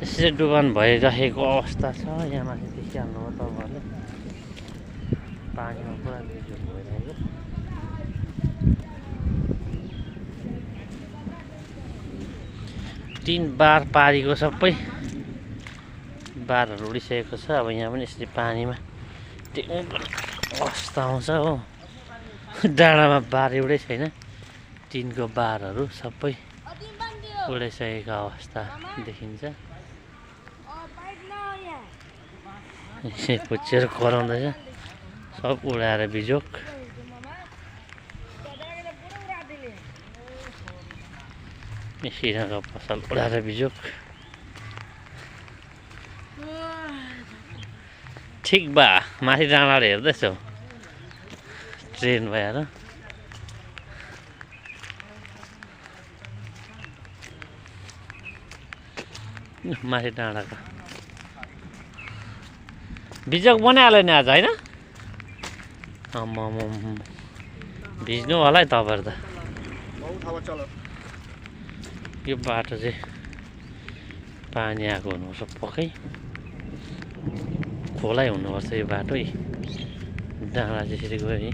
यसरी डुबान भइरहेको अवस्था छ। यहाँ माथि देखिहाल्नु हो तपाईँहरूले पानीमा पुरा बिजोग भइरहेको। तीन बार पारीको सबै बारहरू उडिसकेको छ। अब यहाँ पनि यसरी पानीमा टेक्नु अवस्था आउँछ हो। डाँडामा बार एउटै छैन, टिनको बारहरू सबै उडाइसकेको अवस्था देखिन्छ। पुच्छेर कराउँदैछ, सब उडाएर बिजोक। सिराको पसल उडाएर बिजोक। ठिक बा माथि डाँडाबाट हेर्दैछौ ट्रेन भएर। माथि डाँडाको बिजोक बनाइहाल्यो नि आज होइन? भिज्नु होला है तपाईँहरू त। यो बाटो चाहिँ पानी आएको हुनुपर्छ, पक्कै खोलै हुनुपर्छ यो बाटो। डाँडा त्यसरी गयो नि।